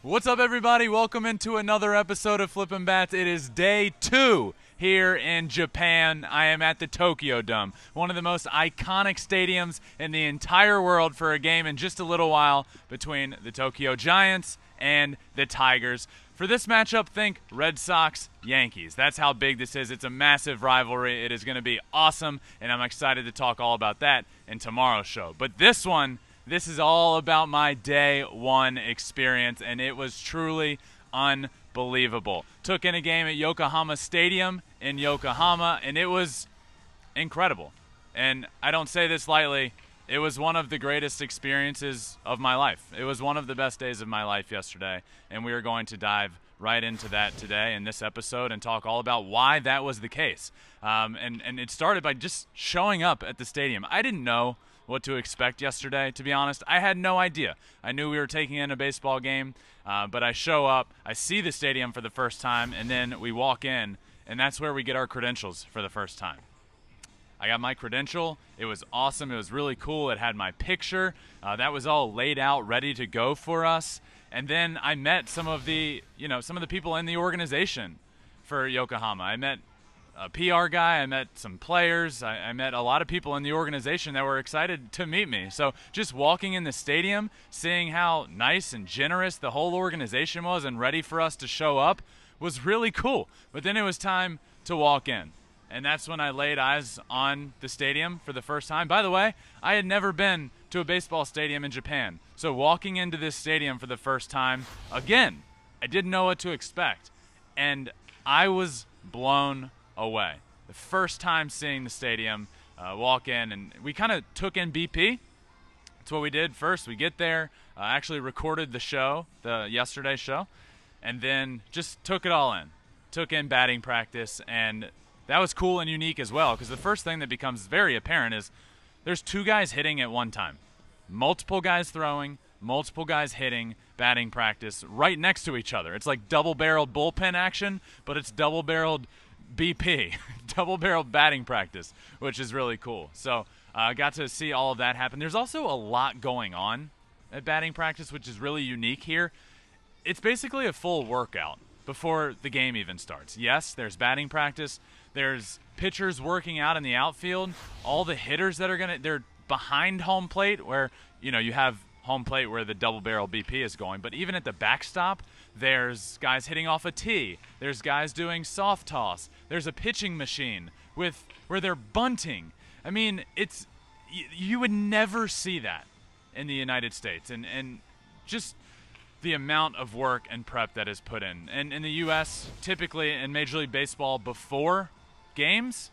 What's up, everybody? Welcome into another episode of Flippin' Bats. It is day 2 here in Japan. I am at the Tokyo Dome, one of the most iconic stadiums in the entire world for a game in just a little while between the Tokyo Giants and the Tigers. For this matchup, think Red Sox, Yankees. That's how big this is. It's a massive rivalry. It is going to be awesome, and I'm excited to talk all about that in tomorrow's show. But this is all about my day 1 experience, and it was truly unbelievable. Took in a game at Yokohama Stadium in Yokohama, and it was incredible. And I don't say this lightly. It was one of the greatest experiences of my life. It was one of the best days of my life yesterday, and we are going to dive right into that today in this episode and talk all about why that was the case. And it started by just showing up at the stadium. I didn't know what to expect yesterday, to be honest. I had no idea. I knew we were taking in a baseball game, but I show up, I see the stadium for the first time, and then we walk in, and that's where we get our credentials for the first time. I got my credential. It was awesome. It was really cool. It had my picture. That was all laid out, ready to go for us. And then I met some of the people in the organization for Yokohama. I met a PR guy, I met some players, I met a lot of people in the organization that were excited to meet me. So just walking in the stadium, seeing how nice and generous the whole organization was and ready for us to show up was really cool. But then it was time to walk in. And that's when I laid eyes on the stadium for the first time. By the way, I had never been to a baseball stadium in Japan. So walking into this stadium for the first time, again, I didn't know what to expect. And I was blown away. The first time seeing the stadium, walk in, and we kind of took in BP. That's what we did first. We get there, actually recorded the show, the yesterday show, and then just took it all in. Took in batting practice, and that was cool and unique as well, because the first thing that becomes very apparent is there's 2 guys hitting at one time. Multiple guys throwing, multiple guys hitting, batting practice right next to each other. It's like double-barreled bullpen action, but it's double-barreled BP, double-barreled batting practice, which is really cool. So I got to see all of that happen. There's also a lot going on at batting practice, which is really unique here. It's basically a full workout before the game even starts. Yes, there's batting practice. There's pitchers working out in the outfield. All the hitters that are they're behind home plate where, you have home plate where the double-barrel BP is going. But even at the backstop, there's guys hitting off a tee. There's guys doing soft toss. There's a pitching machine where they're bunting. I mean, you would never see that in the United States. And just the amount of work and prep that is put in. And in the U.S., typically in Major League Baseball, before games,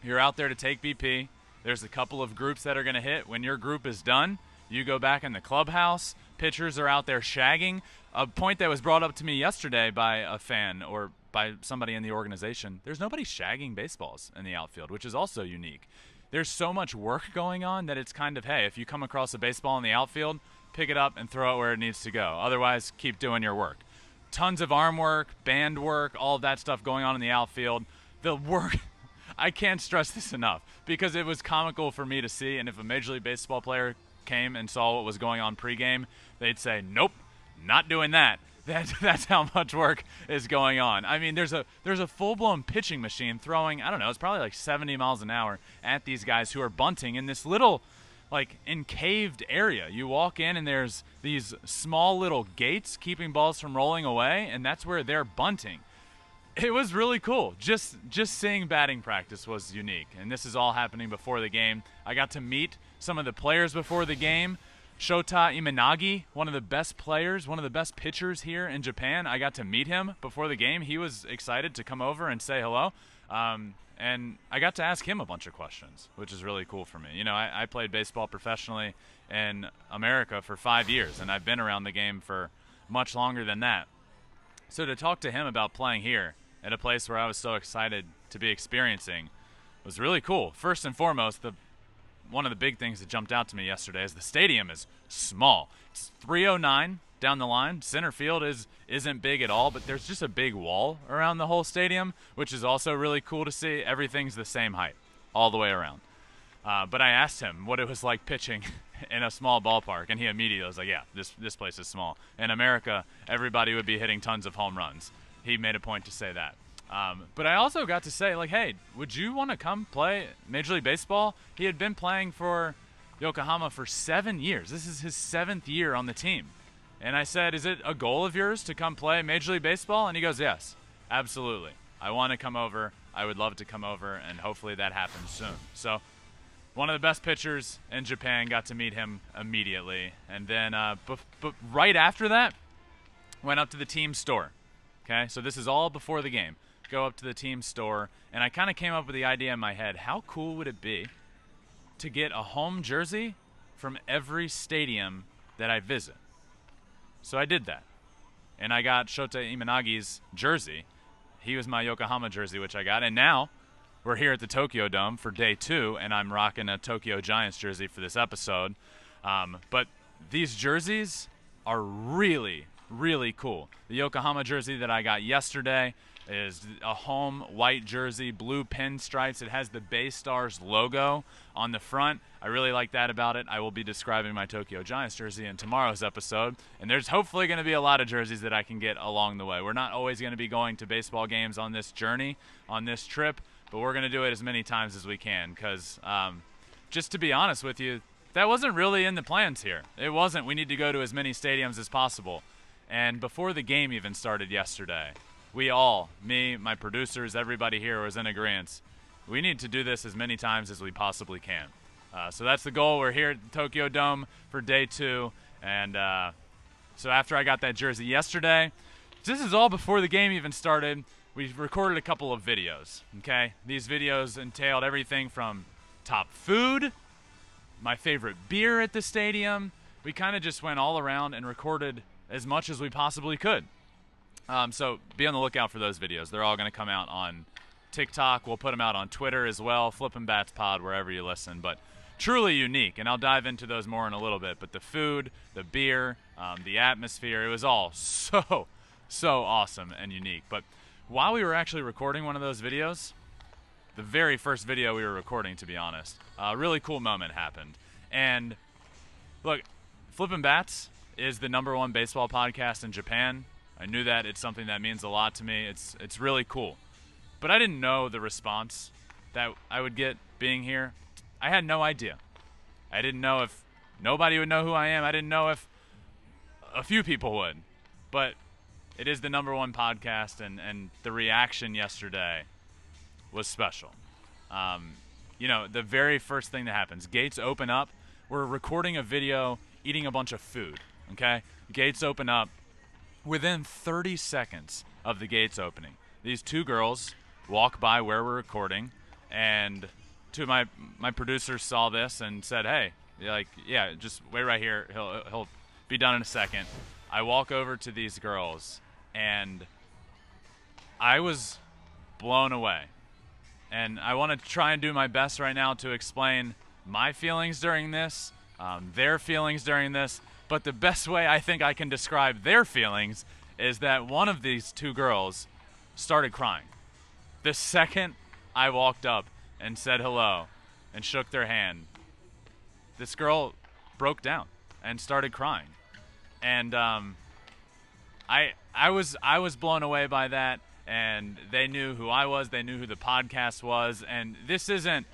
you're out there to take BP. There's a couple of groups that are going to hit. When your group is done, you go back in the clubhouse. Pitchers are out there shagging. A point that was brought up to me yesterday by a fan or by somebody in the organization, there's nobody shagging baseballs in the outfield, which is also unique. There's so much work going on that it's kind of, hey, if you come across a baseball in the outfield, pick it up and throw it where it needs to go. Otherwise, keep doing your work. Tons of arm work, band work, all of that stuff going on in the outfield. The work, I can't stress this enough because it was comical for me to see, and if a Major League Baseball player came and saw what was going on pregame, they'd say, nope, not doing that. That's how much work is going on. I mean, there's a full-blown pitching machine throwing, I don't know, it's probably like 70 miles an hour at these guys who are bunting in this little, like, encaved area. You walk in and there's these small little gates keeping balls from rolling away, and that's where they're bunting. It was really cool. Just seeing batting practice was unique, and this is all happening before the game. I got to meet some of the players before the game. Shota Imanagi, one of the best players, one of the best pitchers here in Japan. I got to meet him before the game. He was excited to come over and say hello. And I got to ask him a bunch of questions, which is really cool for me. I played baseball professionally in America for 5 years, and I've been around the game for much longer than that. So to talk to him about playing here at a place where I was so excited to be experiencing was really cool. First and foremost, one of the big things that jumped out to me yesterday is the stadium is small. It's 309 down the line. Center field isn't big at all, but there's just a big wall around the whole stadium, which is also really cool to see. Everything's the same height all the way around. But I asked him what it was like pitching in a small ballpark, and he immediately was like, yeah, this place is small. In America, everybody would be hitting tons of home runs. He made a point to say that. But I also got to say, like, hey, would you want to come play Major League Baseball? He had been playing for Yokohama for 7 years. This is his 7th year on the team. And I said, is it a goal of yours to come play Major League Baseball? And he goes, yes, absolutely. I want to come over. I would love to come over, and hopefully that happens soon. So one of the best pitchers in Japan, got to meet him immediately. And then but right after that, went up to the team store. Okay, so this is all before the game. Go up to the team store, and I kind of came up with the idea in my head, how cool would it be to get a home jersey from every stadium that I visit? So I did that, and I got Shota Imanagi's jersey. He was my Yokohama jersey, which I got, and now we're here at the Tokyo Dome for day 2, and I'm rocking a Tokyo Giants jersey for this episode. But these jerseys are really, really cool. The Yokohama jersey that I got yesterday is a home white jersey, blue pinstripes. It has the Bay Stars logo on the front. I really like that about it. I will be describing my Tokyo Giants jersey in tomorrow's episode, and there's hopefully going to be a lot of jerseys that I can get along the way. We're not always going to be going to baseball games on this journey, on this trip, but we're going to do it as many times as we can because, just to be honest with you, that wasn't really in the plans here. It wasn't. We need to go to as many stadiums as possible. And before the game even started yesterday, we all, me, my producers, everybody here was in agreement. We need to do this as many times as we possibly can. So that's the goal. We're here at the Tokyo Dome for day 2. And so after I got that jersey yesterday, this is all before the game even started, we recorded a couple of videos, okay? These videos entailed everything from top food, my favorite beer at the stadium. We kind of just went all around and recorded as much as we possibly could. So be on the lookout for those videos. They're all going to come out on TikTok. We'll put them out on Twitter as well, Flippin' Bats Pod, wherever you listen. But truly unique, and I'll dive into those more in a little bit. But the food, the beer, the atmosphere, it was all so awesome and unique. But while we were actually recording one of those videos, the very first video we were recording, to be honest, a really cool moment happened. And look, Flippin' Bats is the #1 baseball podcast in Japan. I knew that. It's something that means a lot to me. It's really cool. But I didn't know the response that I would get being here. I had no idea. I didn't know if nobody would know who I am. I didn't know if a few people would. But it is the #1 podcast, and the reaction yesterday was special. You know, the very first thing that happens, gates open up. We're recording a video eating a bunch of food, okay? Gates open up. Within 30 seconds of the gates opening, these 2 girls walk by where we're recording, and two of my producers saw this and said, hey, like, yeah, just wait right here. He'll be done in a second. I walk over to these girls, and I was blown away. And I want to try and do my best right now to explain my feelings during this, their feelings during this. But the best way I think I can describe their feelings is that one of these 2 girls started crying. The second I walked up and said hello and shook their hand, this girl broke down and started crying. And I was blown away by that, and they knew who I was, they knew who the podcast was, and this isn't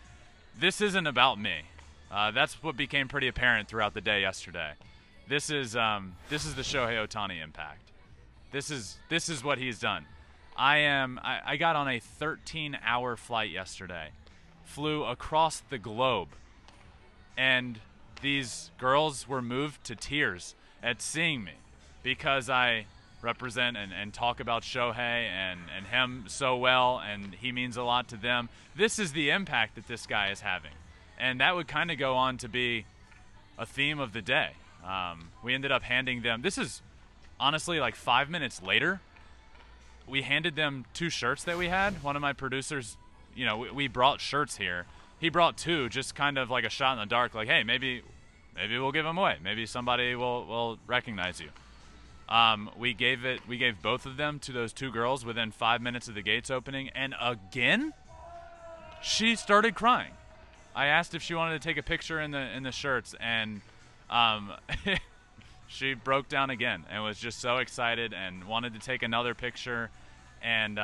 about me. That's what became pretty apparent throughout the day yesterday. This is the Shohei Ohtani impact. This is what he's done. I got on a 13-hour flight yesterday, flew across the globe, and these girls were moved to tears at seeing me because I represent and talk about Shohei and him so well, and he means a lot to them. This is the impact that this guy is having, and that would kind of go on to be a theme of the day. We ended up handing them, this is honestly like 5 minutes later, we handed them 2 shirts that we had. One of my producers, you know, we brought shirts here. He brought 2, just kind of like a shot in the dark, like, hey, maybe we'll give them away. Maybe somebody will recognize you. We gave both of them to those 2 girls within 5 minutes of the gates opening, and again, she started crying. I asked if she wanted to take a picture in the shirts, and um, she broke down again and was just so excited and wanted to take another picture. And,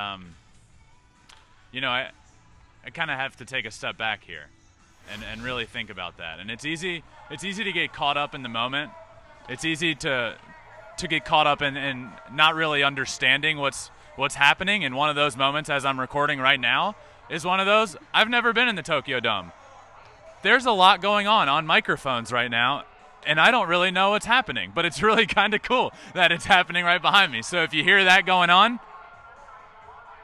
I kind of have to take a step back here and really think about that. And it's easy to get caught up in the moment. It's easy to get caught up in not really understanding what's happening. And one of those moments, as I'm recording right now, is one of those. I've never been in the Tokyo Dome. There's a lot going on microphones right now, and I don't really know what's happening, but it's really kind of cool that it's happening right behind me. So if you hear that going on,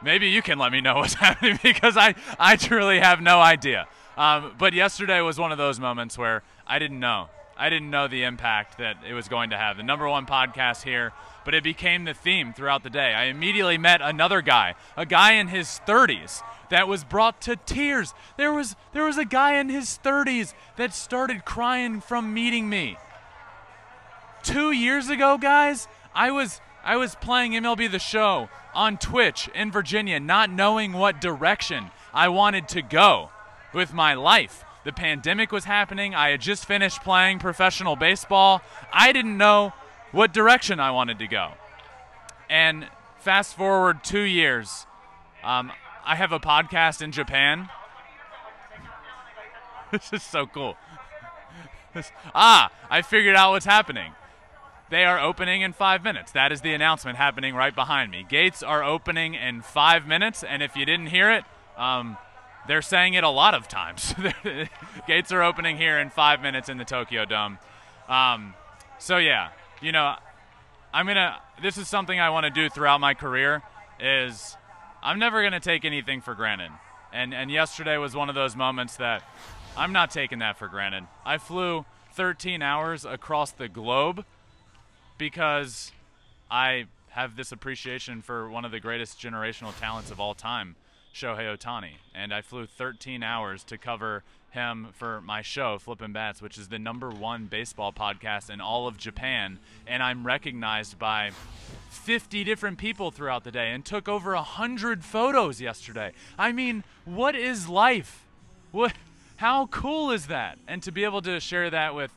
maybe you can let me know what's happening, because I truly have no idea. But yesterday was one of those moments where I didn't know. I didn't know the impact that it was going to have. The #1 podcast here, but it became the theme throughout the day. I immediately met another guy, a guy in his 30s that was brought to tears. There was a guy in his 30s that started crying from meeting me. 2 years ago, guys, I was playing MLB The Show on Twitch in Virginia, not knowing what direction I wanted to go with my life. The pandemic was happening. I had just finished playing professional baseball. I didn't know what direction I wanted to go. And fast forward 2 years, I have a podcast in Japan. This is so cool. I figured out what's happening. They are opening in 5 minutes. That is the announcement happening right behind me. Gates are opening in 5 minutes, and if you didn't hear it, they're saying it a lot of times. Gates are opening here in 5 minutes in the Tokyo Dome. So yeah, this is something I want to do throughout my career, is I'm never going to take anything for granted. And yesterday was one of those moments that I'm not taking that for granted. I flew 13 hours across the globe because I have this appreciation for one of the greatest generational talents of all time, Shohei Ohtani. And I flew 13 hours to cover him for my show, Flippin' Bats, which is the #1 baseball podcast in all of Japan. And I'm recognized by 50 different people throughout the day and took over 100 photos yesterday. I mean, what is life? How cool is that? And to be able to share that with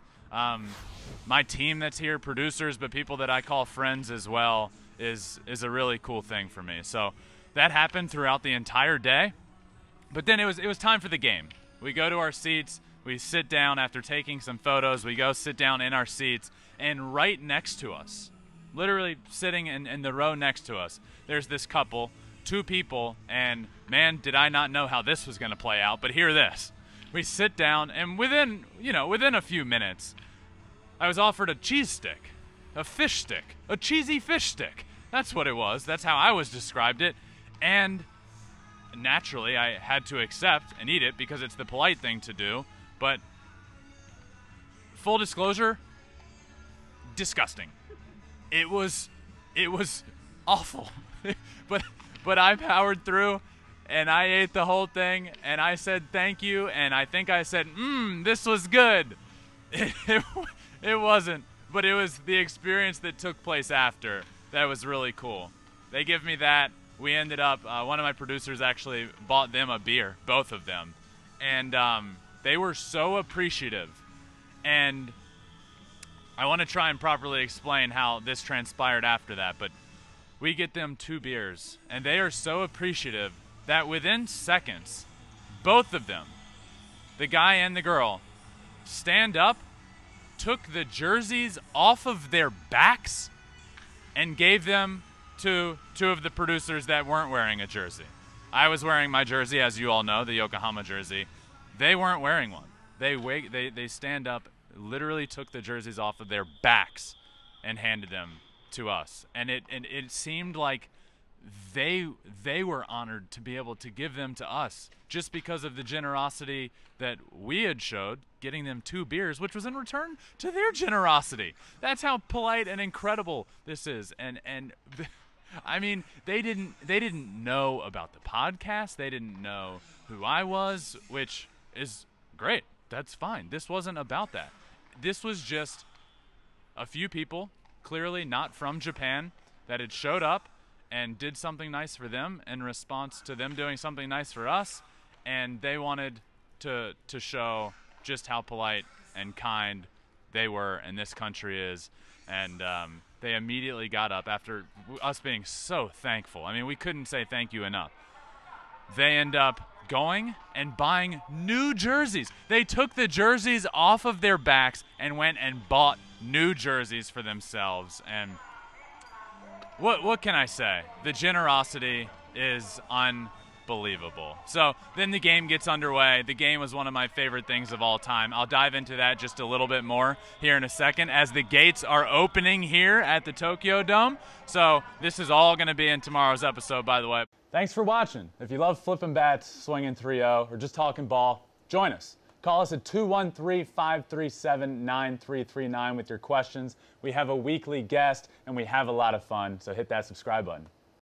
my team that's here, producers, but people that I call friends as well, is a really cool thing for me. So that happened throughout the entire day. But then it was time for the game. We go to our seats, we sit down after taking some photos, we go sit down in our seats, and right next to us, literally sitting in the row next to us, there's this couple, 2 people, and man, did I not know how this was going to play out, but hear this. We sit down, and within a few minutes, I was offered a cheese stick, a fish stick, a cheesy fish stick. That's what it was. That's how I was described it. And naturally, I had to accept and eat it because it's the polite thing to do. But full disclosure, disgusting. It was awful. but I powered through, and I ate the whole thing, and I said thank you, and I think I said, this was good. It wasn't, but it was the experience that took place after that was really cool. They give me that. We ended up, one of my producers actually bought them a beer, both of them. And they were so appreciative. And I want to try and properly explain how this transpired after that, but we get them 2 beers, and they are so appreciative that within seconds, both of them, the guy and the girl, stand up, took the jerseys off of their backs, and gave them to 2 of the producers that weren't wearing a jersey. I was wearing my jersey, as you all know, the Yokohama jersey. They weren't wearing one. They stand up, literally took the jerseys off of their backs, and handed them to us. And it seemed like they were honored to be able to give them to us just because of the generosity that we had showed, getting them 2 beers, which was in return to their generosity. That's how polite and incredible this is. And I mean, they didn't know about the podcast. They didn't know who I was, which is great. That's fine. This wasn't about that. This was just a few people, clearly not from Japan, that had showed up and did something nice for them in response to them doing something nice for us, and they wanted to show just how polite and kind they were and this country is. And they immediately got up after us being so thankful. I mean, we couldn't say thank you enough. They end up going and buying new jerseys. They took the jerseys off of their backs and went and bought new jerseys for themselves. And what can I say? The generosity is unbelievable. So then the game gets underway. The game was one of my favorite things of all time. I'll dive into that just a little bit more here in a second as the gates are opening here at the Tokyo Dome. So this is all going to be in tomorrow's episode, by the way. Thanks for watching. If you love flipping bats, swinging 3-0, or just talking ball, join us. Call us at 213-537-9339 with your questions. We have a weekly guest, and we have a lot of fun, so hit that subscribe button.